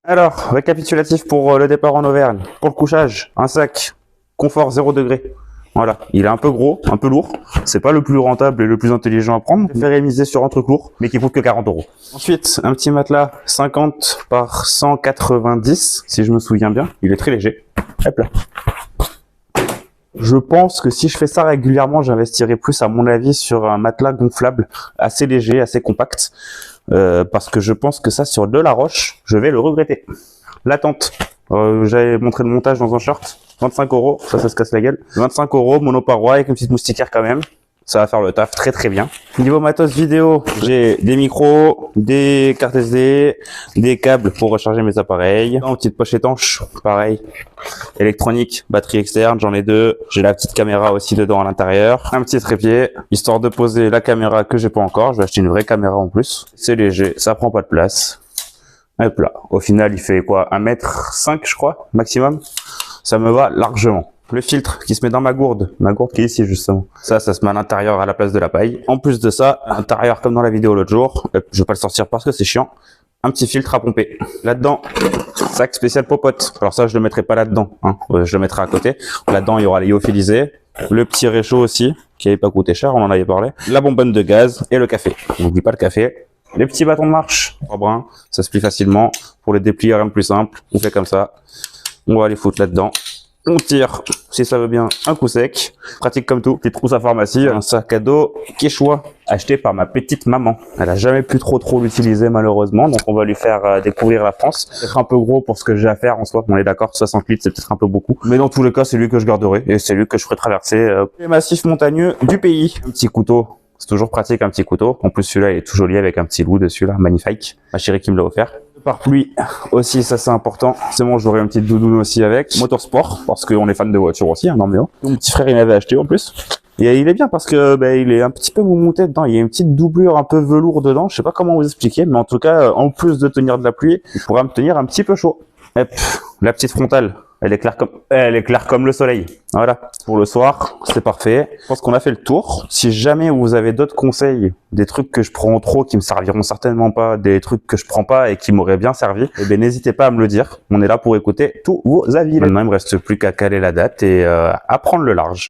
Alors, récapitulatif pour le départ en Auvergne. Pour le couchage, un sac, confort 0 degré. Voilà, il est un peu gros, un peu lourd. C'est pas le plus rentable et le plus intelligent à prendre. Je vais miser sur un truc lourd, mais qui coûte que 40 €. Ensuite, un petit matelas 50 par 190, si je me souviens bien. Il est très léger. Hop là. Je pense que si je fais ça régulièrement, j'investirai plus, à mon avis, sur un matelas gonflable, assez léger, assez compact. Parce que je pense que ça, sur de la roche, je vais le regretter. La tente. J'avais montré le montage dans un short. 25 €, ça se casse la gueule. 25 €, monoparoi avec une petite moustiquaire quand même. Ça va faire le taf très très bien. Niveau matos vidéo, j'ai des micros, des cartes SD, des câbles pour recharger mes appareils. Une petite poche étanche, pareil. Électronique, batterie externe, j'en ai 2. J'ai la petite caméra aussi dedans à l'intérieur. Un petit trépied, histoire de poser la caméra que j'ai pas encore. Je vais acheter une vraie caméra en plus. C'est léger, ça prend pas de place. Hop là. Au final, il fait quoi, 1,5 m, je crois, maximum. Ça me va largement. Le filtre qui se met dans ma gourde qui est ici justement. Ça se met à l'intérieur à la place de la paille. En plus de ça, à l'intérieur comme dans la vidéo l'autre jour, je vais pas le sortir parce que c'est chiant, un petit filtre à pomper. Là-dedans, sac spécial popote. Alors ça, je le mettrai pas là-dedans, hein. Je le mettrai à côté. Là-dedans, il y aura les lyophilisés, le petit réchaud aussi, qui avait pas coûté cher, on en avait parlé, la bonbonne de gaz et le café. N'oublie pas le café. Les petits bâtons de marche, 3 brins, ça se plie facilement. Pour les déplier, rien de plus simple. On fait comme ça. On va les foutre là-dedans. On tire, si ça veut bien, un coup sec. Pratique comme tout. Petite trousse à pharmacie, un sac à dos Quechua, acheté par ma petite maman. Elle a jamais pu trop l'utiliser malheureusement, donc on va lui faire découvrir la France. C'est peut-être un peu gros pour ce que j'ai à faire en soi. On est d'accord, 60 litres, c'est peut-être un peu beaucoup. Mais dans tous les cas, c'est lui que je garderai et c'est lui que je ferai traverser les massifs montagneux du pays. Un petit couteau. C'est toujours pratique, un petit couteau. En plus, celui-là, il est tout joli avec un petit loup dessus, là. Magnifique. Ma chérie qui me l'a offert. Le pare-pluie aussi, ça c'est important. C'est bon, j'aurai une petite doudoune aussi avec. Motorsport, parce qu'on est fan de voitures aussi, hein, normalement. Mon petit frère, il m'avait acheté en plus. Et il est bien parce que, il est un petit peu moumouté dedans. Il y a une petite doublure un peu velours dedans. Je sais pas comment vous expliquer, mais en tout cas, en plus de tenir de la pluie, il pourra me tenir un petit peu chaud. Hop, la petite frontale. Elle est claire comme le soleil. Voilà. Pour le soir, c'est parfait. Je pense qu'on a fait le tour. Si jamais vous avez d'autres conseils, des trucs que je prends trop, qui me serviront certainement pas, des trucs que je prends pas et qui m'auraient bien servi, eh bien, n'hésitez pas à me le dire. On est là pour écouter tous vos avis. Maintenant, il me reste plus qu'à caler la date et à prendre le large.